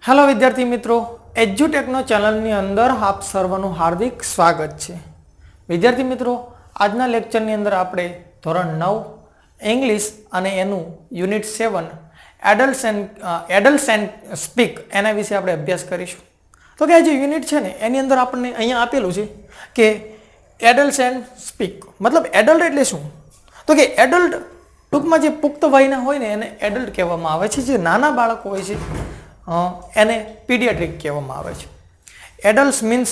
Hello विद्यार्थी मित्रों, एज्युटेकनो चैनलनी अंदर आप सर्वનું हार्दिक स्वागत છે। विद्यार्थी मित्रों, આજના લેક્ચરની અંદર આપણે ધોરણ 9 ઇંગ્લિશ અને એનું યુનિટ 7 એડલ્ટ્સ એન્ડ સ્પીક એના વિશે આપણે અભ્યાસ કરીશું। તો કે આ જે યુનિટ છે ને એની અંદર આપણને અહીંયા આપેલું છે કે એડલ્ટ્સ એન્ડ સ્પીક મતલબ એડલ્ટ એટલે શું? તો કે એડલ્ટ ટૂંકમાં જે પુખ્ત વયના હોય ને એને એડલ્ટ કહેવામાં આવે છે। જે નાના બાળકો હોય છે એને પીડિયાટ્રિક કહેવામાં આવે છે। એડલ્ટ્સ મીન્સ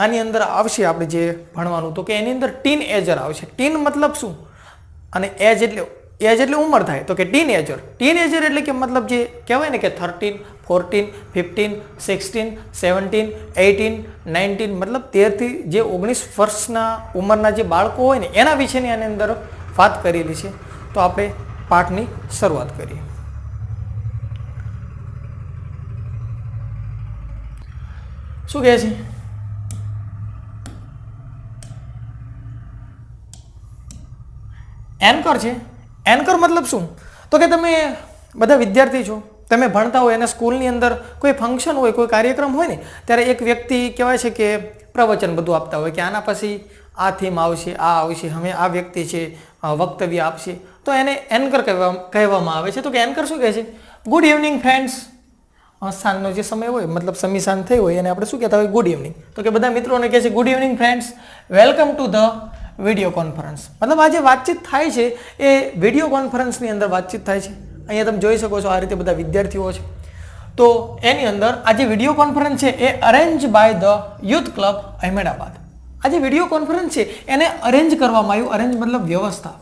આની અંદર આવશે આપણે જે ભણવાનું તો કે એની અંદર ટીન એજર આવશે। ટીન મતલબ શું અને એજ એટલે ઉંમર થાય તો કે ટીન એજર એટલે કે મતલબ જે કહેવાય ને કે 13, 14, 15, 16, 17, 18, 19 મતલબ 13 થી જે 19 વર્ષના ઉંમરના જે બાળકો હોય ને એના વિશેની આની અંદર વાત કરેલી છે। તો આપણે પાઠની શરૂઆત કરીએ। શું કહે છે? એન્કર છે। એન્કર મતલબ શું? તો કે તમે બધા વિદ્યાર્થી છો, તમે ભણતા હોય અને સ્કૂલની અંદર કોઈ ફંક્શન હોય, કોઈ કાર્યક્રમ હોય ને ત્યારે એક વ્યક્તિ કહેવાય છે કે પ્રવચન બધું આપતા હોય કે આના પછી આ થીમ આવશે, આ આવશે, હવે આ વ્યક્તિ છે વક્તવ્ય આપશે, તો એને એન્કર કહેવામાં આવે છે। તો કે એન્કર શું કહે છે? Good evening friends. સાંજનો જે સમય હોય મતલબ સમી સાંજ થઈ હોય એને આપણે શું કહેતા હોય? Good evening. તો કે બધા મિત્રોને કહે છે good evening friends, welcome to the video conference. મતલબ આ જે વાતચીત થાય છે એ વિડીયો કોન્ફરન્સની અંદર વાતચીત થાય છે। અહીંયા તમે જોઈ શકો છો આ રીતે બધા વિદ્યાર્થીઓ છે। તો એની અંદર આ જે વિડીયો કોન્ફરન્સ છે એ arrange by the youth club Ahmedabad. આ જે વિડીયો કોન્ફરન્સ છે એને અરેન્જ કરવામાં આવ્યું। અરેન્જ મતલબ વ્યવસ્થા,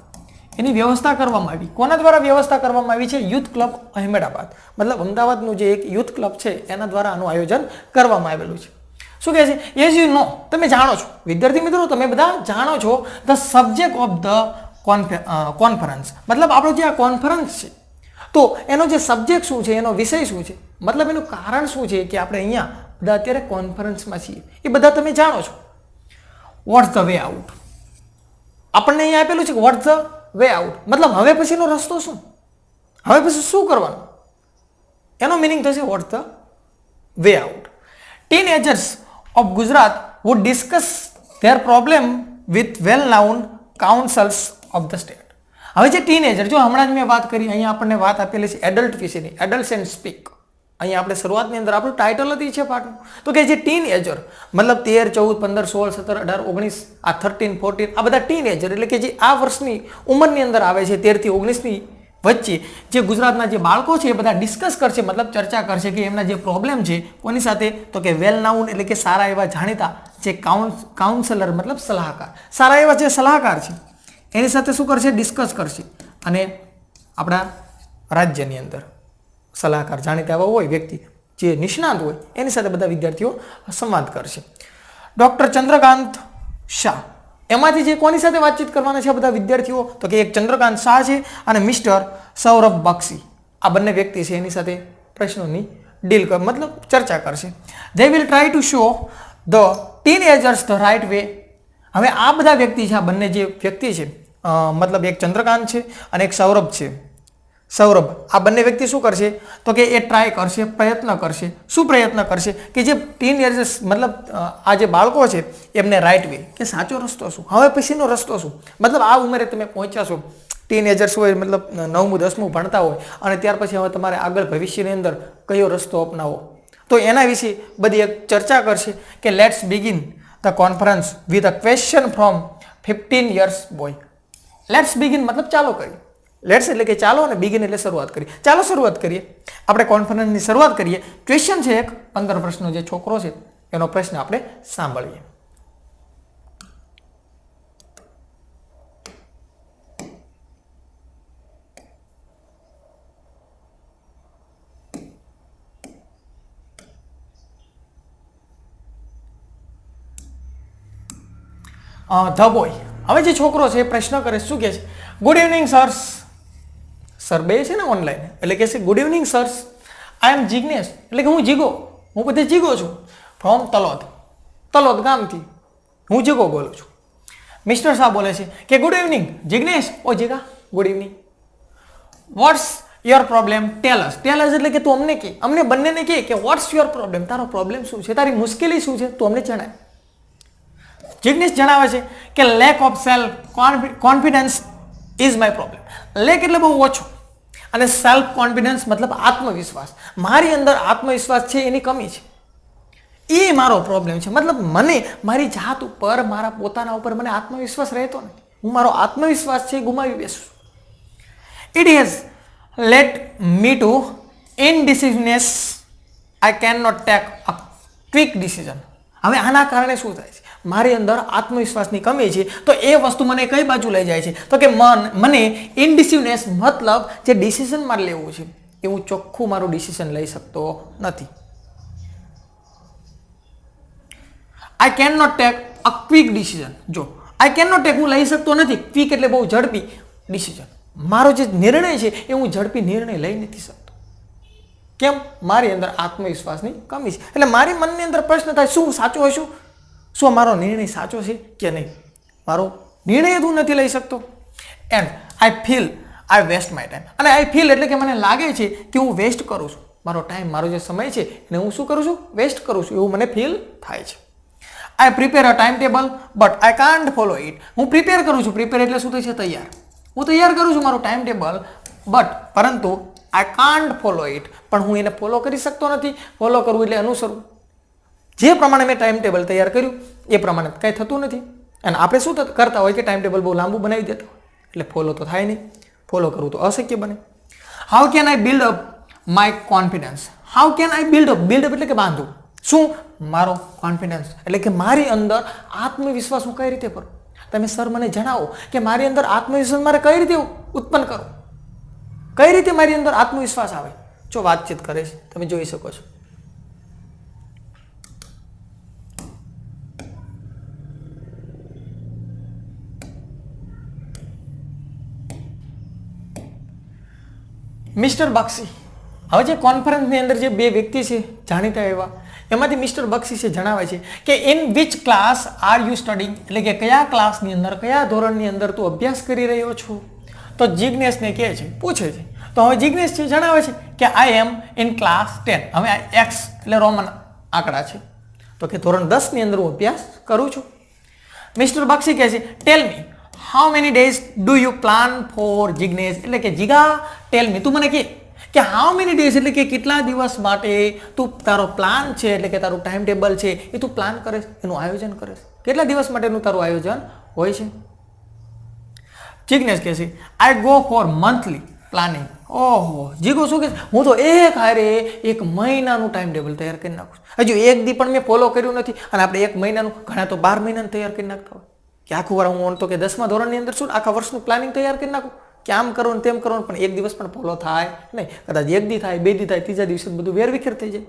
એની વ્યવસ્થા કરવામાં આવી। કોના દ્વારા વ્યવસ્થા કરવામાં આવી છે? યુથ ક્લબ અહેમદાબાદ મતલબ અમદાવાદનું જે એક યુથ ક્લબ છે એના દ્વારા આનું આયોજન કરવામાં આવેલું છે। શું કહે છે? એઝ યુ નો, તમે જાણો છો વિદ્યાર્થી મિત્રો, તમે બધા જાણો છો the subject of the conference મતલબ આપણો જે આ કોન્ફરન્સ છે તો એનો જે સબ્જેક્ટ શું છે, એનો વિષય શું છે, મતલબ એનું કારણ શું છે કે આપણે અહીંયા બધા અત્યારે કોન્ફરન્સમાં છીએ એ બધા તમે જાણો છો। વોટ્સ ધ વે આઉટ આપણને અહીંયા આપેલું છે કે વોટ્સ ધ વે આઉટ મતલબ હવે પછીનો રસ્તો શું, હવે પછી શું કરવાનું, એનો મિનિંગ થશે what's the way out. Teenagers of Gujarat would discuss their problem with well-known councils of the state। હવે જે ટીનેજર, જો હમણાં જ મેં વાત કરી, અહીંયા આપણને વાત આપેલી છે એડલ્ટ વિશેની, એડલ્ટ્સ એન્ડ સ્પીક। અહીંયા આપણે શરૂઆતની અંદર આપણું ટાઇટલ હતી છે પાઠનું તો કે જે ટીનેજર મતલબ 13, 14, 15, 16, 17, 18, 19 આ 13, 14 આ બધા ટીનેજર એટલે કે જે આ વર્ષની ઉંમરની અંદર આવે છે 13 થી 19ની વચ્ચે જે ગુજરાતના જે બાળકો છે એ બધા ડિસ્કસ કરશે મતલબ ચર્ચા કરશે કે એમના જે પ્રોબ્લેમ છે કોની સાથે તો કે વેલ નાઉન એટલે કે સારા એવા જાણીતા જે કાઉન્સેલર મતલબ સલાહકાર, સારા એવા જે સલાહકાર છે એની સાથે શું કરશે? ડિસ્કસ કરશે। અને આપણા રાજ્યની અંદર સલાહકાર જાણીતા એવા હોય વ્યક્તિ જે નિષ્ણાત હોય એની સાથે બધા વિદ્યાર્થીઓ સંવાદ કરશે। ડૉક્ટર ચંદ્રકાંત શાહ એમાંથી જે કોની સાથે વાતચીત કરવાના છે બધા વિદ્યાર્થીઓ તો કે એક ચંદ્રકાંત શાહ છે અને મિસ્ટર સૌરભ બક્ષી આ બંને વ્યક્તિ છે એની સાથે પ્રશ્નોની મતલબ ચર્ચા કરશે। They will try to show the teenagers the right way. હવે આ બધા વ્યક્તિ છે, આ બંને જે વ્યક્તિ છે મતલબ એક ચંદ્રકાંત છે અને એક સૌરભ છે, સૌરભ આ બંને વ્યક્તિ શું કરશે તો કે એ ટ્રાય કરશે, પ્રયત્ન કરશે। શું પ્રયત્ન કરશે કે જે ટીનએજર્સ મતલબ આ જે બાળકો છે એમને રાઇટ વે કે સાચો રસ્તો શું, હવે પછીનો રસ્તો શું, મતલબ આ ઉંમરે તમે પહોંચ્યા છો, ટીનએજર્સ હોય મતલબ 9મું 10મું ભણતા હોય અને ત્યાર પછી હવે તમારે આગળ ભવિષ્યની અંદર કયો રસ્તો અપનાવો તો એના વિશે બધી એક ચર્ચા કરશે કે let's begin the conference with a question from 15 years boy. Let's begin મતલબ ચાલો કરીએ, લેટ્સ એટલે કે ચાલો અને બિગિન એટલે શરૂઆત કરીએ। ચાલો શરૂઆત કરીએ, આપણે કોન્ફરન્સની શરૂઆત કરીએ। ક્વેશ્ચન છે એક 15 વર્ષનો જે છોકરો છે એનો પ્રશ્ન આપણે સાંભળીએ। ધ બોય હવે જે છોકરો છે એ પ્રશ્ન કરે શું કહે છે? ગુડ ઇવનિંગ સર્સ, સર બે છે ને ઓનલાઈન એટલે કે છે ગુડ ઇવનિંગ સર્સ, આઈ એમ જિગ્નેશ એટલે કે હું જીગો, હું બધે જીગો છું, ફ્રોમ તલોદ ગામથી હું જીગો બોલું છું। મિસ્ટર શાહ બોલે છે કે ગુડ ઇવનિંગ જિગ્નેશ, ઓ Jiga good evening, what's your problem tell us એટલે કે તું અમને કે, અમને બંનેને કે વોટ્સ યોર પ્રોબ્લેમ, તારો પ્રોબ્લેમ શું છે, તારી મુશ્કેલી શું છે, તું અમને જણાય. જિગ્નેશ જણાવે છે કે lack of self confidence is my problem. Lake એટલે બહુ ઓછો અને સેલ્ફ કોન્ફિડન્સ મતલબ આત્મવિશ્વાસ, મારી અંદર આત્મવિશ્વાસ છે એની કમી છે, એ મારો પ્રોબ્લેમ છે. મતલબ મને મારી જાત ઉપર, મારા પોતાના ઉપર મને આત્મવિશ્વાસ રહેતો નથી, હું મારો આત્મવિશ્વાસ છે ગુમાવી બેસું. It has let me to indecisiveness, I can not take a quick decision. હવે આના કારણે શું થાય છે, મારી અંદર આત્મવિશ્વાસની કમી છે, તો એ વસ્તુ મને કઈ બાજુ લઈ જાય છે, તો કે મને ઇનડિસિઝનેસ મતલબ જે ડિસિઝન મારે લેવું છે એવું ચોખ્ખું મારું ડિસિઝન લઈ શકતો નથી. I can not take a quick decision. જો આઈ કેન નોટ ટેક હું લઈ શકતો નથી, ક્વિક એટલે બહુ ઝડપી ડિસિઝન, મારો જે નિર્ણય છે એ હું ઝડપી નિર્ણય લઈ નથી શકતો. કેમ? મારી અંદર આત્મવિશ્વાસની કમી છે. એટલે મારી મનની અંદર પ્રશ્ન થાય, શું સાચું હશું, શું મારો નિર્ણય સાચો છે કે નહીં, મારો નિર્ણય હું નથી લઈ શકતો. And I feel I waste my time. અને આઈ ફીલ એટલે કે મને લાગે છે કે હું વેસ્ટ કરું છું મારો ટાઈમ, મારો જે સમય છે એને હું શું કરું છું, વેસ્ટ કરું છું, એવું મને ફીલ થાય છે. I prepare a time table but I can't follow it. હું પ્રિપેર કરું છું, પ્રિપેર એટલે શું થાય છે, તૈયાર. હું તૈયાર કરું છું મારું ટાઈમ ટેબલ, પરંતુ આઈ કાન્ટ ફોલો ઇટ, પણ હું એને ફોલો કરી શકતો નથી. ફોલો કરવું એટલે અનુસરવું. જે પ્રમાણે મેં ટાઈમ ટેબલ તૈયાર કર્યું એ પ્રમાણે કંઈ થતું નથી. અને આપણે શું કરતા હોય કે ટાઈમ ટેબલ બહુ લાંબુ બનાવી દેતા હોય, એટલે ફોલો તો થાય નહીં, ફોલો કરવું તો અશક્ય બને. How can I build up my confidence. How can I build up, build up એટલે કે બાંધવું. શું? મારો કોન્ફિડન્સ એટલે કે મારી અંદર આત્મવિશ્વાસ હું કઈ રીતે કરું. તમે સર મને જણાવો કે મારી અંદર આત્મવિશ્વાસ મારે કઈ રીતે ઉત્પન્ન કરું, કઈ રીતે મારી અંદર આત્મવિશ્વાસ આવે. જો વાતચીત કરે છે, તમે જોઈ શકો છો. મિસ્ટર બક્ષી, હવે જે કોન્ફરન્સની અંદર જે બે વ્યક્તિ છે જાણીતા એવા, એમાંથી મિસ્ટર બક્ષી છે જણાવે છે કે in which class are you studying, એટલે કે કયા ક્લાસની અંદર, કયા ધોરણની અંદર તું અભ્યાસ કરી રહ્યો છો. તો જિગ્નેશને કહે છે, પૂછે છે. તો હવે જિગ્નેશ છે જણાવે છે કે આઈ એમ ઇન ક્લાસ 10. હવે આ એક્સ એટલે રોમન આંકડા છે, તો કે ધોરણ 10ની અંદર હું અભ્યાસ કરું છું. મિસ્ટર બક્ષી કહે છે tell me how many days do you plan for. Jignesh એટલે કે જીગા ટેલ મી, તું મને કે હાઉ મેની ડેઝ એટલે કે કેટલા દિવસ માટે તું તારો પ્લાન છે, એટલે કે તારું ટાઈમ ટેબલ છે એ તું પ્લાન કરે છે, એનું આયોજન કરે છે, કેટલા દિવસ માટેનું તારું આયોજન હોય છે. જિગ્નેશ કહે છે I go for monthly planning. ઓહો, જીગો શું કે હું તો એક મહિનાનું ટાઈમ ટેબલ તૈયાર કરી નાખું છું. હજુ એક દી પણ મેં ફોલો કર્યું નથી, અને આપણે એક મહિનાનું, ઘણા તો 12 મહિનાનું તૈયાર કરી નાખતા હોય કે આખું વાર હું તો કે 10મા ધોરણની અંદર શું આખા વર્ષનું પ્લાનિંગ તૈયાર કરી નાખું કે આમ કરો ને તેમ કરો, પણ એક દિવસ પણ ફોલો થાય નહીં. કદાચ એક દી થાય, 2 દી થાય, ત્રીજા દિવસે બધું વેરવિખેર થઈ જાય.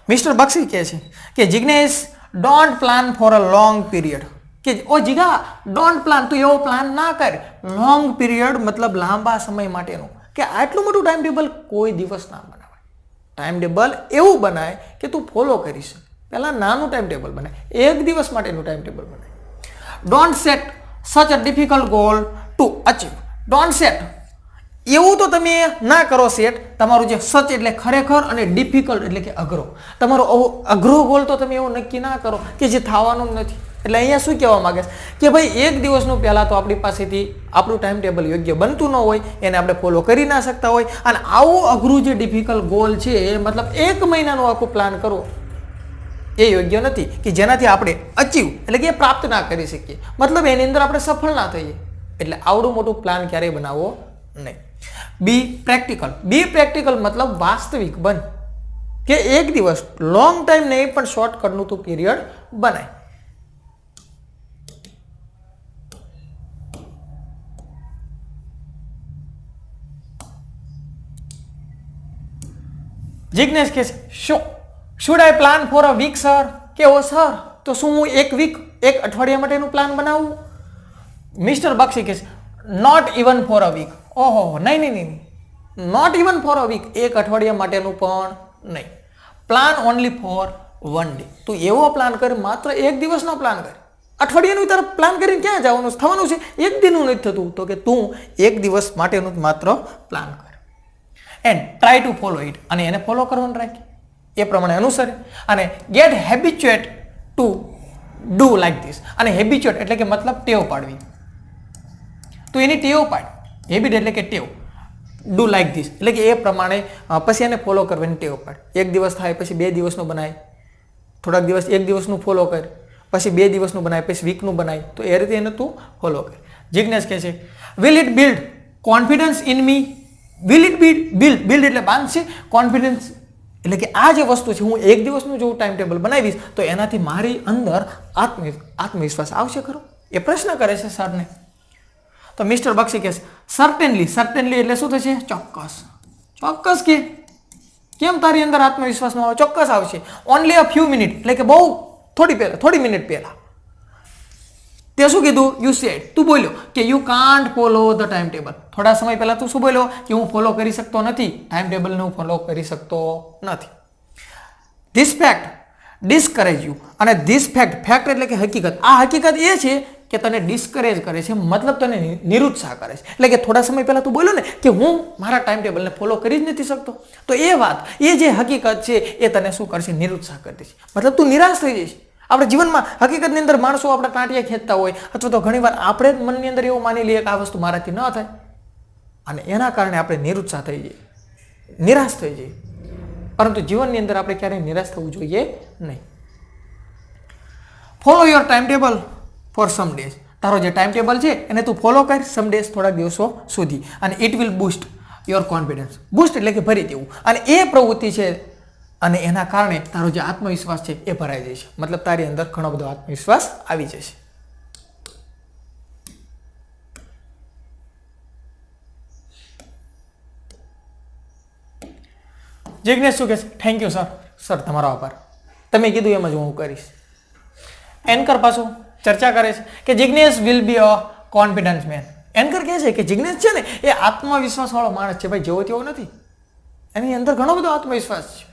મિસ્ટર બક્ષી કહે છે કે Jignesh don't plan for a long period. કે ઓ જીગા ડોન્ટ પ્લાન, તું એવો પ્લાન ના કર લોંગ પીરિયડ, મતલબ લાંબા સમય માટેનું, કે આટલું મોટું ટાઈમ ટેબલ કોઈ દિવસ ના બનાવાય. ટાઈમ ટેબલ એવું બનાય કે તું ફોલો કરી શકે. પહેલાં નાનું ટાઈમ ટેબલ બનાય, એક દિવસ માટેનું ટાઈમ ટેબલ બનાય. Don't set such a difficult goal to achieve. Don't set, એવું તો તમે ના કરો સેટ, તમારું જે સચ એટલે ખરેખર અને ડિફિકલ્ટ એટલે કે અઘરો, તમારો અઘરો ગોલ તો તમે એવો નક્કી ના કરો કે જે થવાનું જ નથી. એટલે અહીંયા શું કહેવા માંગે છે કે ભાઈ એક દિવસનું પહેલાં તો આપણી પાસેથી આપણું ટાઈમ ટેબલ યોગ્ય બનતું ન હોય, એને આપણે ફોલો કરી ના શકતા હોય, અને આવું અઘરું જે ડિફિકલ્ટ ગોલ છે મતલબ 1 મહિનાનું આખું પ્લાન કરો એ યોગ્ય નથી, કે જેનાથી આપણે અચીવ એટલે કે પ્રાપ્ત ના કરી શકીએ, મતલબ એની અંદર આપણે સફળ ના થઈએ. એટલે આવડું મોટું પ્લાન ક્યારેય બનાવવો નહીં. બી પ્રેક્ટિકલ. બી પ્રેક્ટિકલ મતલબ વાસ્તવિક બન, કે એક દિવસ લોંગ ટાઈમ નહીં પણ શોર્ટકટનું તું પીરિયડ બનાય. જિગ્નેશ કે should I plan for a week sir. કે ઓ સર, તો શું હું એક અઠવાડિયા માટેનું પ્લાન બનાવું? મિસ્ટર બક્ષી કે not even for a week. ઓહો, નહીં, not even for a week, એક અઠવાડિયા માટેનું પણ નહીં. Plan only for 1 day. તું એવો પ્લાન કર, માત્ર એક દિવસનો પ્લાન કર. અઠવાડિયાનું તારે પ્લાન કરીને ક્યાં જવાનું થવાનું છે? એક દિનનું નથી થતું, તો કે તું એક દિવસ માટેનું માત્ર પ્લાન કર. And try to follow it, અને એને ફોલો કરવાનું રાખે, એ પ્રમાણે અનુસરે, અને get habituate to do like this. અને હેબિચ્યુએટ એટલે કે મતલબ ટેવ પાડવી, તો એની ટેવ પાડ. હેબિટ એટલે કે ટેવ, ડુ લાઈક ધીસ એટલે કે એ પ્રમાણે પછી એને ફોલો કરવાની ટેવ પાડ. એક દિવસ થાય પછી 2 દિવસનું બનાય, થોડાક દિવસ 1 દિવસનું ફોલો કર, પછી 2 દિવસનું બનાય, પછી વીકનું બનાય, તો એ રીતે એને તું ફોલો કર. જિજ્ઞેશ કહે છે will it build confidence in me. Will it build એટલે બાંધશે, કોન્ફિડન્સ એટલે કે આ જે વસ્તુ છે હું 1 દિવસનું જો ટાઈમ ટેબલ બનાવીશ તો એનાથી મારી અંદર આત્મવિશ્વાસ આવશે ખરો, એ પ્રશ્ન કરે છે સરને. તો મિસ્ટર બક્ષી કહે સર્ટેનલી એટલે શું થશે? ચોક્કસ કે કેમ તારી અંદર આત્મવિશ્વાસ ન આવે? ચોક્કસ આવશે. ઓનલી અ ફ્યુ મિનિટ એટલે કે બહુ થોડી મિનિટ પહેલા તે શું કીધું? યુ સેડ, તું બોલ્યો કે you can't follow the time table. થોડા સમય પહેલા તું શું બોલ્યો? કે હું ફોલો કરી શકતો નથી, ટાઈમ ટેબલને હું ફોલો કરી શકતો નથી. ધીસ ફેક્ટ ડિસ્કરેજ યુ, અને ધીસ ફેક્ટ એટલે કે હકીકત, આ હકીકત એ છે કે તને ડિસ્કરેજ કરે છે, મતલબ તને નિરુત્સાહ કરે છે. એટલે કે થોડા સમય પહેલા તું બોલ્યો ને કે હું મારા ટાઈમ ટેબલને ફોલો કરી જ નથી શકતો, તો એ વાત, એ જે હકીકત છે એ તને શું કરશે? નિરુત્સાહ કરી દેશે, મતલબ તું નિરાશ થઈ જઈશ. આપણે જીવનમાં હકીકતની અંદર માણસો આપણા ટાંટિયા ખેંચતા હોય, અથવા તો ઘણીવાર આપણે જ મનની અંદર એવું માની લઈએ કે આ વસ્તુ મારાથી ન થાય, અને એના કારણે આપણે નિરુત્સાહ થઈ જઈએ, નિરાશ થઈ જઈએ. પરંતુ જીવનની અંદર આપણે ક્યારેય નિરાશ થવું જોઈએ નહીં. Follow your time table for some days. તારો જે ટાઈમ ટેબલ છે એને તું ફોલો કર સમ ડેઝ, થોડાક દિવસો સુધી, અને it will boost your confidence. Boost એટલે કે ભરી દેવું, અને એ પ્રવૃત્તિ છે અને એના કારણે તારો જે આત્મવિશ્વાસ છે એ ભરાઈ જાય છે, મતલબ તારી અંદર ઘણો બધો આત્મવિશ્વાસ આવી જશે. જિજ્ઞેશ શું કહે છે? થેન્ક યુ સર, તમારો આભાર, તમે કીધું એમ જ હું કરીશ. એન્કર પાછું ચર્ચા કરે છે કે Jignesh will be a confidence man. Anchor કહે છે કે જિજ્ઞેશ છે ને એ આત્મવિશ્વાસ વાળો માણસ છે ભાઈ, જેવો તેવો નથી, એની અંદર ઘણો બધો આત્મવિશ્વાસ છે.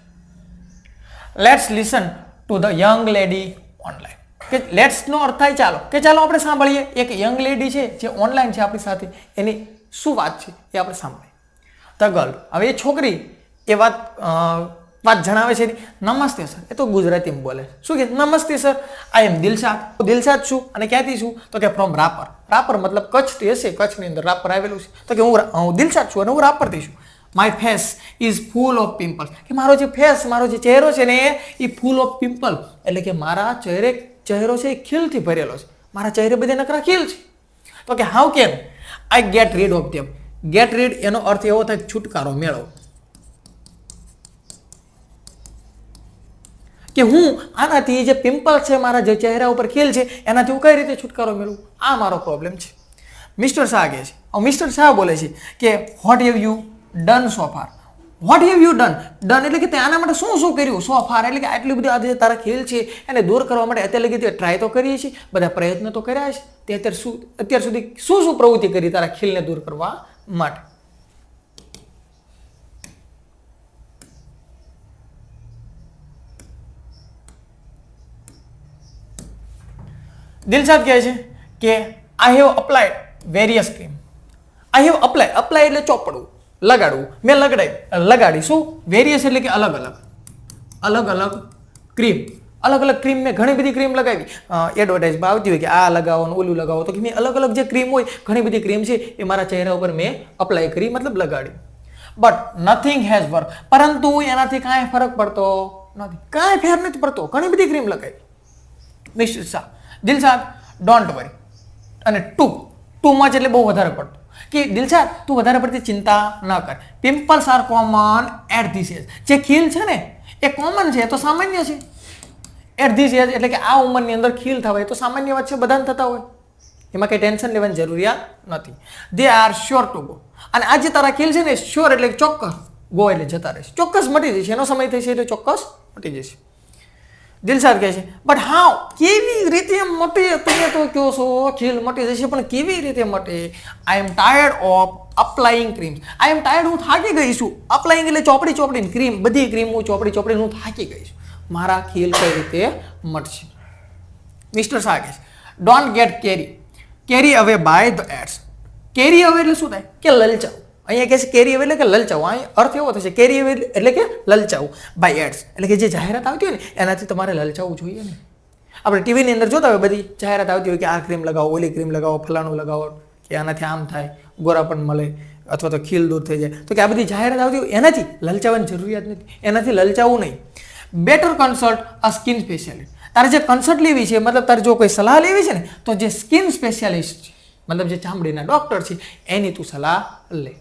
Let's listen to the young lady online. કે લેટ્સ નો અર્થ થાય ચાલો, કે ચાલો આપણે સાંભળીએ એક યંગ લેડી છે જે ઓનલાઈન છે આપણી સાથે, એની શું વાત છે એ આપણે સાંભળીએ. ધ ગર્લ, હવે એ છોકરી એ વાત જણાવે છે. નમસ્તે સર, એ તો ગુજરાતીમાં બોલે છે. શું કે નમસ્તે સર, આઈ એમ દિલશાદ છું, અને ક્યાંથી છું? તો કે ફ્રોમ રાપર. રાપર મતલબ કચ્છથી હશે, કચ્છની અંદર રાપર આવેલું છે. તો કે હું દિલશાદ છું અને હું રાપરથી છું. My face is full of pimples, કે મારો જે ફેસ, મારો જે ચહેરો છે ને એ ફૂલ ઓફ પિમ્પલ, એટલે કે મારા ચહેરો છે એ ખીલથી ભરેલો છે, મારા ચહેરે બધે નકરા ખીલ છે. તો કે how can I get rid of them. Gate read એનો અર્થ એવો થાય છુટકારો મેળવો, કે હું આનાથી જે પિમ્પલ છે મારા જે ચહેરા ઉપર ખીલ છે એનાથી હું કઈ રીતે છુટકારો મેળવું, આ મારો પ્રોબ્લેમ છે. મિસ્ટર શાહ કહે છે, મિસ્ટર શાહ બોલે છે કે what have you done so far. What have you done એટલે કે તે આના માટે શું કર્યું? સો ફાર એટલે કે આટલી બધી આજે તારા ખીલ છે એને દૂર કરવા માટે અત્યારે લગી ટ્રાય તો કરીએ છીએ, બધા પ્રયત્નો તો કર્યા છે, તે અત્યાર સુધી શું પ્રવૃત્તિ કરી તારા ખીલને દૂર કરવા માટે? દિલશાદ કહે છે કે I have applied various cream. I have apply એટલે ચોપડવું, લગાડવું, મેં લગાડી. શું? વેરિયસ એટલે કે અલગ અલગ ક્રીમ, મેં ઘણી બધી ક્રીમ લગાવી. એડવર્ટાઇઝમાં આવતી હોય કે આ લગાવો ને ઓલું લગાવો, તો કે મેં અલગ અલગ જે ક્રીમ હોય, ઘણી બધી ક્રીમ છે એ મારા ચહેરા ઉપર મેં અપ્લાય કરી, મતલબ લગાડી. બટ નથિંગ હેઝ વર્ક, પરંતુ એનાથી કાંઈ ફરક પડતો નથી, કાંઈ ફેર નથી પડતો, ઘણી બધી ક્રીમ લગાવી. Mister Shah, Dilshad don't worry, અને ટુ મચ એટલે બહુ વધારે પડતું, કે દિલશાદ તું વધારે પડતી ચિંતા ન કર. Pimples are common at this age. જે ખીલ છે ને એ કોમન છે, તો સામાન્ય છે. એટ ધીસ એજ એટલે કે આ ઉંમરની અંદર ખીલ થવા એ તો સામાન્ય વાત છે, બધાને થતા હોય, એમાં કંઈ ટેન્શન લેવાની જરૂરિયાત નથી. They are sure to go. અને આ જે તારા ખીલ છે ને શ્યોર એટલે ચોક્કસ, ગો એટલે જતા રહેશે, ચોક્કસ મટી જશે, એનો સમય થશે એટલે ચોક્કસ મટી જશે. દિલશાદ કહે છે બટ હાઉ, કેવી રીતે મટે? તમે તો કહો છો ખીલ મટી જશે, પણ કેવી રીતે મટે? I am tired of applying cream. I am tired, હું થાકી ગઈ છું. અપ્લાઇંગ એટલે ચોપડી ક્રીમ, બધી ક્રીમ હું ચોપડી હું થાકી ગઈ છું. મારા ખીલ કઈ રીતે મટશે? મિસ્ટર શાહ કહે છે ડોન્ટ ગેટ કેરી અવે બાય ધ એડ્સ. કેરી અવે એટલે શું થાય? કે લલચાવ. અહીંયા કહે છે કેરી અવે એટલે કે લલચાવું. અહીં અર્થ એવો થશે કેરી અવે એટલે કે લલચાવું બાય એડ્સ, એટલે કે જે જાહેરાત આવતી હોય ને એનાથી તમારે લલચાવવું જોઈએ ને. આપણે ટીવીની અંદર જોતા હોય બધી જાહેરાત આવતી હોય કે આ ક્રીમ લગાવો, ઓલી ક્રીમ લગાવો, ફલાણું લગાવો, કે આનાથી આમ થાય, ગોરાપણ મળે, અથવા તો ખીલ દૂર થઈ જાય. તો કે આ બધી જાહેરાત આવતી હોય એનાથી લલચાવવાની જરૂરિયાત નથી, એનાથી લલચાવવું નહીં. Better consult a skin specialist. તારે જે કન્સલ્ટ લેવી છે, મતલબ તારે જો કોઈ સલાહ લેવી છે ને, તો જે સ્કિન સ્પેશિયાલિસ્ટ છે, મતલબ જે ચામડીના ડોક્ટર છે, એની તું સલાહ લે.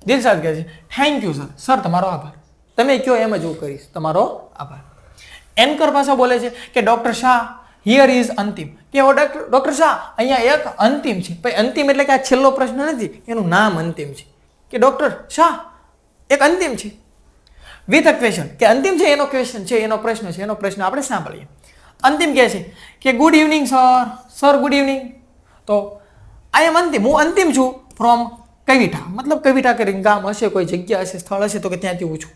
દિલશાદ કહે છે થેન્ક યુ સર. સર તમારો આભાર. તમે કયો એમ જ હું કરીશ. તમારો આભાર. એન્કર પાછા બોલે છે કે ડોક્ટર શાહ હિયર ઇઝ અંતિમ. કે ડોક્ટર શાહ અહીંયા એક અંતિમ છે. ભાઈ અંતિમ એટલે કે આ છેલ્લો પ્રશ્ન નથી, એનું નામ અંતિમ છે. કે ડોક્ટર શાહ એક અંતિમ છે વિથ અ ક્વેશ્ચન. કે અંતિમ છે એનો ક્વેશ્ચન છે, એનો પ્રશ્ન છે, એનો પ્રશ્ન આપણે સાંભળીએ. અંતિમ કહે છે કે good evening sir. Sir good evening. તો આઈ એમ અંતિમ, હું અંતિમ છું ફ્રોમ કવિઠા. મતલબ કવિઠા કરીને ગામ હશે, કોઈ જગ્યા હશે, સ્થળ હશે, તો કે ત્યાંથી હું છું.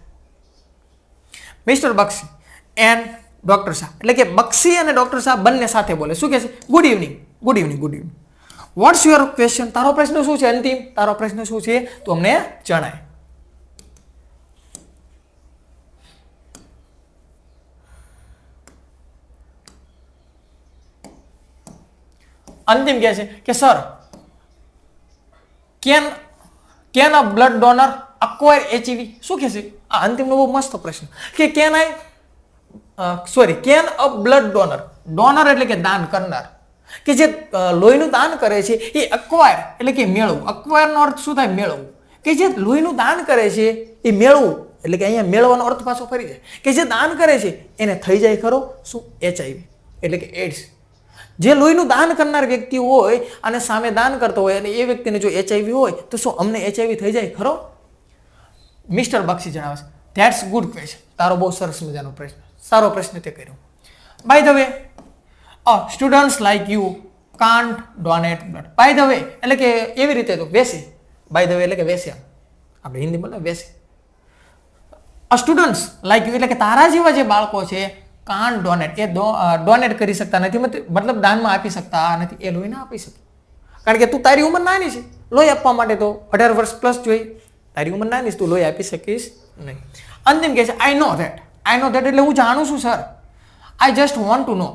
Mister Bakshi and doctor Shah, એટલે કે બક્ષી અને ડોક્ટર શાહ બંને સાથે બોલે. શું કહે છે? Good evening, good evening, good evening. What's your question? તારો પ્રશ્ન શું છે અંતિમ? તારો પ્રશ્ન શું છે તો અમને જણાય. અંતિમ કહે છે કે sir can a blood donor acquire HIV? શું કહે છે? આ અંતિમનો બહુ મસ્ત પ્રશ્ન. કે can a blood donor, donor એટલે કે દાન કરનાર, કે જે લોહીનું દાન કરે છે એ અક્વાયર એટલે કે મેળવવું. અક્વાયરનો અર્થ શું થાય? મેળવવું. કે જે લોહીનું દાન કરે છે એ મેળવવું, એટલે કે અહીંયા મેળવવાનો અર્થ પાછો ફરી જાય. કે જે દાન કરે છે એને થઈ જાય ખરો શું? એચઆઈવી એટલે કે એડ્સ. જે લોહીનું દાન કરનાર વ્યક્તિ હોય અને સામે દાન કરતો હોય અને એ વ્યક્તિને જો એચઆઈવી હોય તો શું અમને એચઆઈવી થઈ જાય ખરો? મિસ્ટર બક્ષી જણાવે છે ધેટ્સ ગુડ ક્વેશ્ચન. તારો બહુ સરસ મજાનો પ્રશ્ન, સારો પ્રશ્ન તે કર્યો. By the way students like you can't donate blood. By the way એટલે કે એવી રીતે તો વેસે. બાય ધ વે એટલે કે વેસે, આપણે હિન્દી બોલે વેસે. સ્ટુડન્ટ્સ લાઈક યુ એટલે કે તારા જેવા જે બાળકો છે કાન્ટ ડોનેટ, એ ડોનેટ કરી શકતા નથી, મતલબ દાનમાં આપી શકતા નથી, એ લોહી ના આપી શકે. કારણ કે તું તારી ઉંમર નાની છે, લોહી આપવા માટે તો 18 વર્ષ પ્લસ જોઈએ. તારી ઉંમર નાની છે, તું લોહી આપી શકીશ નહીં. અંતિમ કહે છે આઈ know that. I know that એટલે હું જાણું છું sir. I just want to know.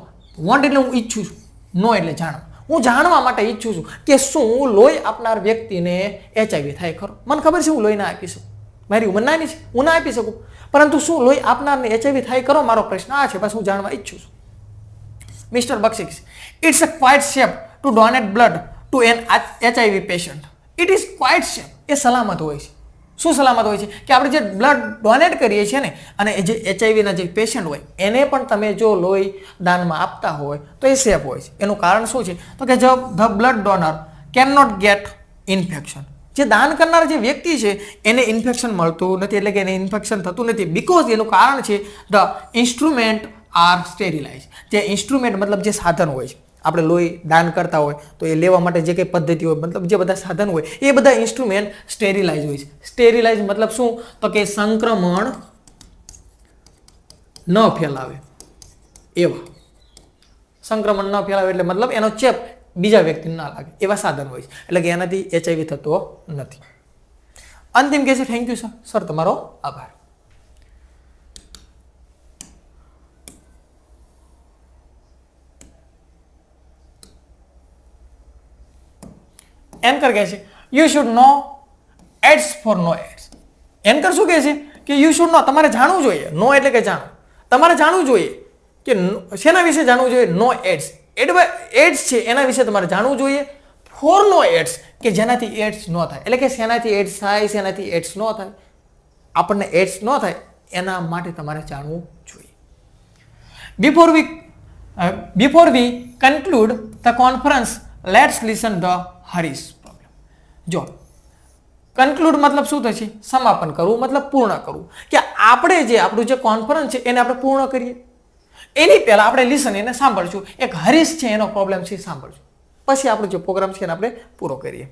Want એટલે હું ઈચ્છું છું, નો એટલે જાણવું. હું જાણવા માટે ઈચ્છું છું કે શું લોહી આપનાર વ્યક્તિને એચઆઈવી થાય ખરો? મને ખબર છે હું લોહી ના આપી શકું, મારી ઉંમર નાની છે, હું ના આપી શકું, પરંતુ શું લોહી આપનારને એચઆઈવી થાય ખરો? મારો પ્રશ્ન આ છે, બસ હું જાણવા ઈચ્છું છું. Mister Bakshi it's a quite safe to donate blood to an HIV patient. It is quite safe. એ સલામત હોય છે. શું સલામત હોય છે? કે આપણે જે બ્લડ ડોનેટ કરીએ છીએ ને, અને જે એચઆઈવીના જે પેશન્ટ હોય એને પણ તમે જો લોહી દાનમાં આપતા હોય તો એ સેફ હોય છે. એનું કારણ શું છે? તો કે the blood donor can not get infection. જે દાન કરનાર જે વ્યક્તિ છે એને ઇન્ફેક્શન મળતું નથી, એટલે કે એને ઇન્ફેક્શન થતું નથી. બીકોઝ એનું કારણ છે ધ ઇન્સ્ટ્રુમેન્ટ આર સ્ટેરિલાઇઝ. જે ઇન્સ્ટ્રુમેન્ટ મતલબ જે સાધન હોય છે, આપણે લોહી દાન કરતા હોય તો એ લેવા માટે જે કંઈ પદ્ધતિ હોય, મતલબ જે બધા સાધન હોય એ બધા ઇન્સ્ટ્રુમેન્ટ સ્ટેરિલાઇઝ હોય છે. સ્ટેરિલાઇઝ મતલબ શું? તો કે સંક્રમણ ન ફેલાવે એવા. સંક્રમણ ન ફેલાવે એટલે મતલબ એનો ચેપ બીજા વ્યક્તિને ના લાગે એવા સાધન હોય છે, એટલે કે એનાથી એચઆઈવી થતો નથી. અંતિમ કહે છે થેન્ક યુ સર. સર તમારો આભાર. એન્કર કહે છે you should know AIDS for no AIDS. Anchor શું કહે છે કે યુ શુડ નો, તમારે જાણવું જોઈએ. નો એટલે કે જાણવું. તમારે જાણવું જોઈએ કે શેના વિશે જાણવું જોઈએ? નો એડ્સ. એડ્સ છે એના વિશે તમારે જાણવું જોઈએ. ફોર નો એડ્સ કે જેનાથી એડ્સ ન થાય, એટલે કે શેનાથી એડ્સ થાય, શેનાથી એડ્સ ન થાય, આપણને એડ્સ ન થાય એના માટે તમારે જાણવું જોઈએ. Before we conclude the conference let's listen the Harish problem. જો કન્ક્લુડ મતલબ શું થશે? સમાપન કરવું, મતલબ પૂર્ણ કરવું. કે આપણે જે આપણું જે કોન્ફરન્સ છે એને આપણે પૂર્ણ કરીએ. એની પહેલા આપણે લિસન એને સાંભળશું. એક હરીશ છે એનો પ્રોબ્લેમ છે સાંભળશું, પછી આપણો જે પ્રોગ્રામ છે એને આપણે પૂરો કરીએ.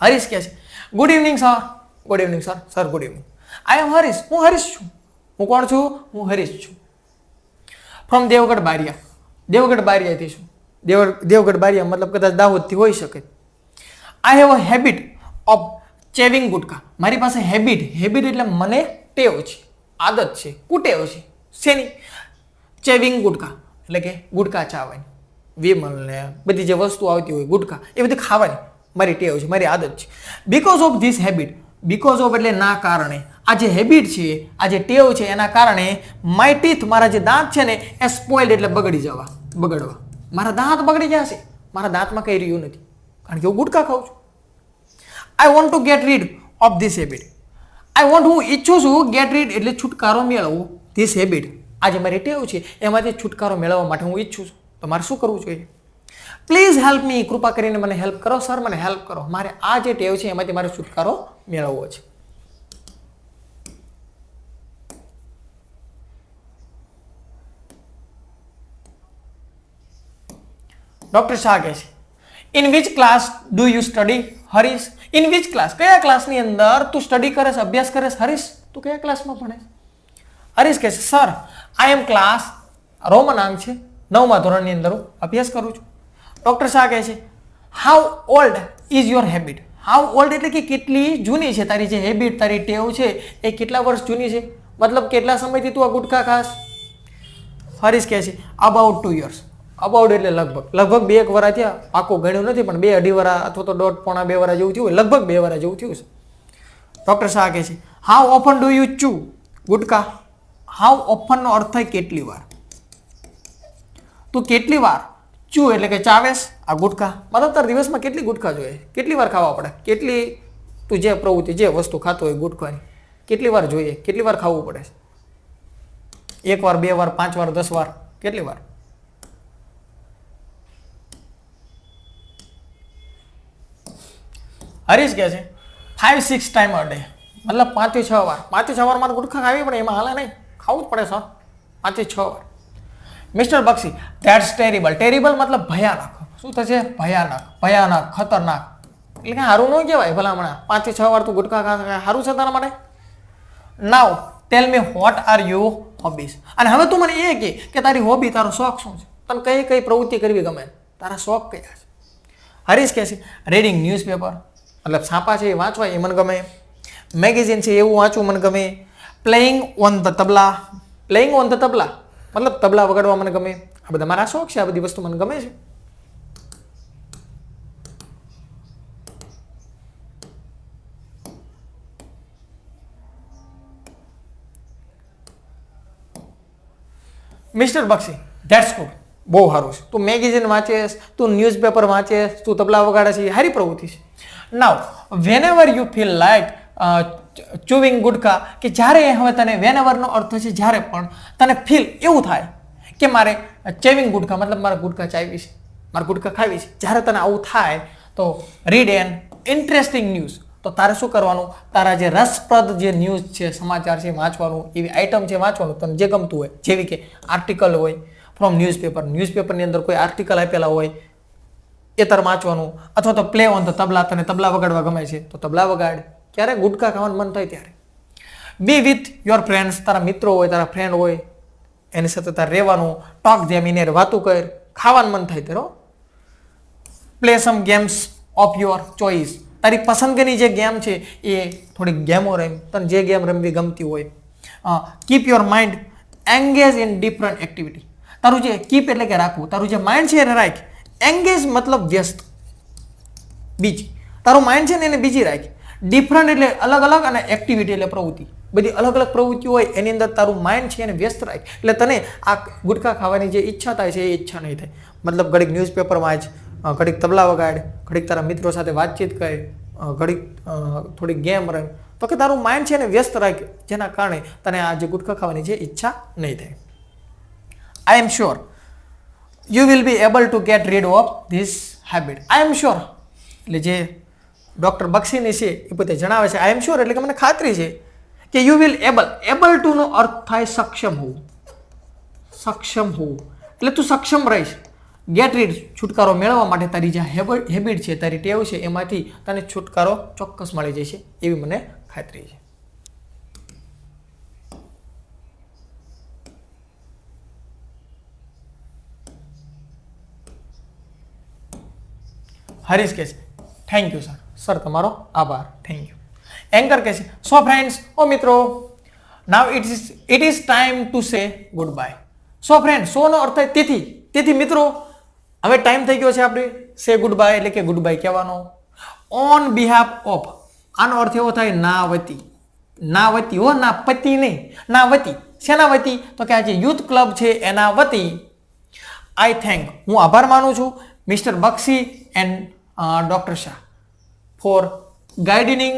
હરીશ કહે છે good evening sir. Good evening sir. Sir good evening. I am Harish. હું હરીશ છું. હું કોણ છું? હું હરીશ છું. ફ્રોમ દેવગઢ બારિયા. દેવગઢ બારિયાથી છું. દેવગઢ બારિયા મતલબ કદાચ દાહોદથી હોઈ શકે. I have a habit of chewing gutka. મારી પાસે હેબિટ એટલે મને ટેવ છે, આદત છે, કુટેવ છે. શેની? ચેવિંગ ગુટકા એટલે કે ગુટકા ચાવવાની. વિમલ ને બધી જે વસ્તુ આવતી હોય ગુટકા એ બધી ખાવાની મારી ટેવ છે, મારી આદત છે. Because of this habit. Because of એટલે ના કારણે. આ જે હેબિટ છે, આ જે ટેવ છે એના કારણે માય ટીથ મારા જે દાંત છે ને એ સ્પોઇલ્ડ એટલે બગડવા. મારા દાંત બગડી ગયા છે. મારા દાંતમાં કંઈ રહ્યું નથી કારણ કે હું ગુટકા ખાઉં છું. I want to get rid of this habit. હું ઈચ્છું છું ગેટ રીડ એટલે છુટકારો મેળવવો. ધીસ હેબિટ આ જે મારી ટેવ છે એમાંથી છુટકારો મેળવવા માટે હું ઈચ્છું છું. તો મારે શું કરવું જોઈએ? Please help me. કૃપા કરીને મને હેલ્પ કરો સર, મને હેલ્પ કરો. મારે આ જે ટેવ છે એમાંથી મારે છુટકારો મેળવવો છે. ડોક્ટર શાહ કહે છે in which class do you study Harish? In which class? કયા ક્લાસની અંદર તું સ્ટડી કરે, અભ્યાસ કરે? હરીશ તું કયા ક્લાસમાં ભણે? હરીશ કહે છે sir I am class, Roman અંક છે, 9મા ધોરણની અંદર હું અભ્યાસ કરું છું. ડોક્ટર શાહ કહે છે how old is your habit? How old એટલે કે કેટલી જૂની છે તારી જે હેબિટ, તારી ટેવ છે એ કેટલા વર્ષ જૂની છે? મતલબ કેટલા સમયથી તું આ ગુટખા ખાસ? હરીશ કહે છે અબાઉટ 2 years. અબાઉટ એટલે લગભગ 2 વર્ષ થયા. પાકું ગણ્યું નથી પણ 2-2.5 વર્ષ અથવા તો 1.5-2 વર્ષ જેવું થયું હોય. લગભગ 2 વર્ષ જેવું થયું છે. ડોક્ટર શાહ કહે છે how often do you chew gutka? How often નો અર્થ થાય કેટલી વાર. તું કેટલી વાર ચૂ એટલે કે ચાવેસ આ ગુટખા? મતલબ તાર દિવસમાં કેટલી ગુટખા જોઈએ? કેટલી વાર ખાવા પડે? કેટલી તું જે પ્રવૃત્તિ જે વસ્તુ ખાતો હોય ગુટખાની કેટલી વાર જોઈએ? કેટલી વાર ખાવું પડે? 1 વાર, 2 વાર, 5 વાર, 10 વાર? કેટલી વાર? હરીશ કહે છે 5-6 ટાઈમ અ ડે. મતલબ 5-6 વાર. 5-6 વાર મારે ગુટખા ખાવી પડે, એમાં હાલે નહીં, ખાવું જ પડે સર 5-6 વાર. Mister Bakshi that's terrible. Terrible મતલબ ભયાનક. શું થશે? ભયાનક, ખતરનાક. એટલે કે સારું ન કહેવાય ભલામણા. 5-6 વાર તું ગુટખા ખા, સારું છે તારા માટે? Now tell me what are you hobbies. અને હવે તું મને એ કે તારી હોબી, તારો શોખ શું છે? તને કઈ પ્રવૃત્તિ કરવી ગમે? તારા શોખ કયા છે? હરીશ કહે છે રીડિંગ ન્યૂઝપેપર મતલબ છાપા છે એ વાંચવા એ મને ગમે. મેગેઝિન છે એવું વાંચવું મને ગમે. પ્લેઇંગ ઓન ધ તબલા મતલબ તબલા વગાડવા મને ગમે. આ બધા મારા શોખ છે, આ બધી વસ્તુ મને ગમે છે. Mister Bakshi that's good. બહુ સારું છે. તું મેગેઝિન વાંચેસ, તું ન્યૂઝપેપર વાંચેસ, તું તબલા વગાડે છે, સારી પ્રવૃત્તિ છે. નાવ વેનેવર યુ ફીલ લાઈક ચુવિંગ ગુટકા કે જ્યારે હવે તને વેનેવરનો અર્થ છે જ્યારે પણ તને ફીલ એવું થાય કે મારે ચેવિંગ ગુટકા મતલબ મારે ગુટકા ચાવી છે, મારે ગુટકા ખાવી છે, જ્યારે તને આવું થાય તો રીડ એન ઇન્ટરેસ્ટિંગ ન્યૂઝ. તો તારે શું કરવાનું? તારા જે રસપ્રદ જે ન્યૂઝ છે, સમાચાર છે વાંચવાનું, એવી આઈટમ છે વાંચવાનું તને જે ગમતું હોય, જેવી કે આર્ટિકલ હોય ફ્રોમ ન્યૂઝપેપરની અંદર કોઈ આર્ટિકલ આપેલા હોય એ તારે વાંચવાનું. અથવા તો પ્લે ઓન ધ તબલા, તને તબલા વગાડવા ગમે છે તો તબલા વગાડ. ક્યારે ગુટખા ખાવાનું મન થાય ત્યારે. બી વિથ યોર ફ્રેન્ડ્સ, તારા મિત્રો હોય, તારા ફ્રેન્ડ હોય એની સાથે તારે રહેવાનું. ટોક ધેમ ઇન વાતું કર. ખાવાનું મન થાય ત્યારે. Play some games of your choice, તારી પસંદગીની જે ગેમ છે એ થોડીક ગેમો રમ, તને જે ગેમ રમવી ગમતી હોય. Keep your mind engage in different activity. તારું જે કીપ એટલે કે રાખવું, તારું જે માઇન્ડ છે એને રાખ. એંગેજ મતલબ વ્યસ્ત, બીજી. તારું માઇન્ડ છે ને એને બીજી રાખ. ડિફરન્ટ એટલે અલગ અલગ અને એક્ટિવિટી એટલે પ્રવૃત્તિ. બધી અલગ અલગ પ્રવૃત્તિઓ હોય એની અંદર તારું માઇન્ડ છે એને વ્યસ્ત રાખ. એટલે તને આ ગુટખા ખાવાની જે ઈચ્છા થાય છે એ ઈચ્છા નહીં થાય. મતલબ ઘડીક ન્યૂઝપેપર વાંચ, ઘડીક તબલા વગાડ, ઘડીક તારા મિત્રો સાથે વાતચીત કરે, ઘડીક થોડીક ગેમ રમ. તો કે તારું માઇન્ડ છે એને વ્યસ્ત રાખ, જેના કારણે તને આ જે ગુટખા ખાવાની જે ઈચ્છા નહીં થાય. I am sure you will be able to get rid of this habit. I am sure એટલે જે ડૉક્ટર બક્ષીની છે એ પોતે જણાવે છે આઈ એમ શ્યોર એટલે કે મને ખાતરી છે કે યુ વિલ એબલ ટુ નો અર્થ થાય સક્ષમ હોવું. સક્ષમ હોવું એટલે તું સક્ષમ રહીશ. ગેટ રીડ છુટકારો મેળવવા માટે તારી જે હેબિટ છે, તારી ટેવ છે એમાંથી તને છુટકારો ચોક્કસ મળી જશે એવી મને ખાતરી છે. હરીશ કહે છે થેન્ક યુ સર. સર તમારો આભાર. Thank you. એન્કર કહે છે સો ફ્રેન્ડ્સ, ઓ મિત્રો, now it is time to say goodbye. So friend, so નો અર્થ થાય તેથી મિત્રો હવે ટાઈમ થઈ ગયો છે આપણે સે ગુડ બાય એટલે કે ગુડ બાય કહેવાનો. ઓન બિહાફ ઓફ, આનો અર્થ એવો થાય ના વતી. ના વતી હો, ના પતિ નહીં, ના વતી. શેના વતી? તો કે આ જે યુથ ક્લબ છે એના વતી આઈ થેન્ક, હું આભાર માનું છું mister Bakshi and doctor Shah for guiding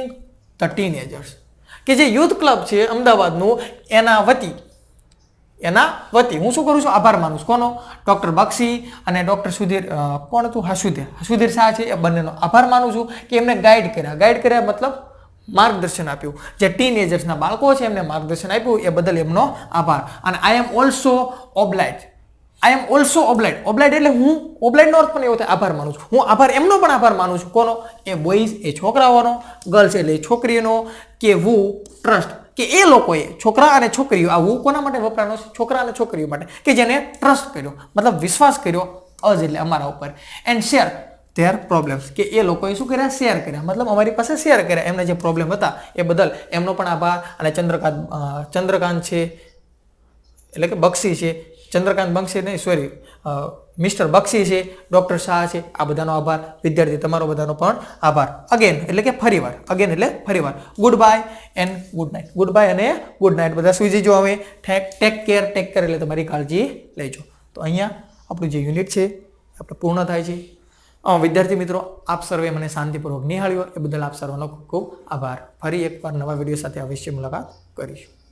the teenagers. કે જે યુથ ક્લબ છે અમદાવાદનું એના વતી હું શું કરું છું? આભાર માનું છું. કોનો? ડૉક્ટર બક્ષી અને ડૉક્ટર સુધીર, કોણ હતું? સુધીર શાહ છે, એ બંનેનો આભાર માનું છું કે એમને ગાઈડ કર્યા મતલબ માર્ગદર્શન આપ્યું. જે ટીનેજર્સના બાળકો છે એમને માર્ગદર્શન આપ્યું એ બદલ એમનો આભાર. અને આઈ એમ ઓલ્સો ઓબ્લાઇડ. ઓબ્લાઇડ એટલે હું, ઓબ્લાઇડનો અર્થ પણ એવો થાય આભાર માનું છું. હું આભાર એમનો પણ આભાર માનું છું. કોનો? એ બોયઝ એ છોકરાઓનો, ગર્લ્સ એટલે છોકરીઓનો, કે વુ ટ્રસ્ટ કે એ લોકોએ, છોકરા અને છોકરીઓ, આ વુ કોના માટે વપરાનો છે? છોકરા અને છોકરીઓ માટે, કે જેને ટ્રસ્ટ કર્યો મતલબ વિશ્વાસ કર્યો અજ એટલે અમારા ઉપર. એન્ડ શેર ધેર પ્રોબ્લેમ્સ, કે એ લોકોએ શું કર્યા? શેર કર્યા મતલબ અમારી પાસે શેર કર્યા એમને જે પ્રોબ્લેમ હતા એ બદલ એમનો પણ આભાર. અને ચંદ્રકાંત છે એટલે કે બક્ષી છે, ચંદ્રકાંત બક્ષી નહીં સોરી મિસ્ટર બક્ષી છે, ડૉક્ટર શાહ છે, આ બધાનો આભાર. વિદ્યાર્થી તમારો બધાનો પણ આભાર. અગેન એટલે કે ફરીવાર, અગેન એટલે ફરીવાર. Good bye and good night. Good bye અને ગુડ નાઇટ. બધા સુઈ જજો હવે. ટેક કેર એટલે તમારી કાળજી લેજો. તો અહીંયા આપણું જે યુનિટ છે આપણે પૂર્ણ થાય છે. વિદ્યાર્થી મિત્રો, આપ સર્વે મને શાંતિપૂર્વક નિહાળ્યો એ બદલ આપ સર્વનો ખૂબ ખૂબ આભાર. ફરી એકવાર નવા વિડીયો સાથે અવશ્ય મુલાકાત કરીશું.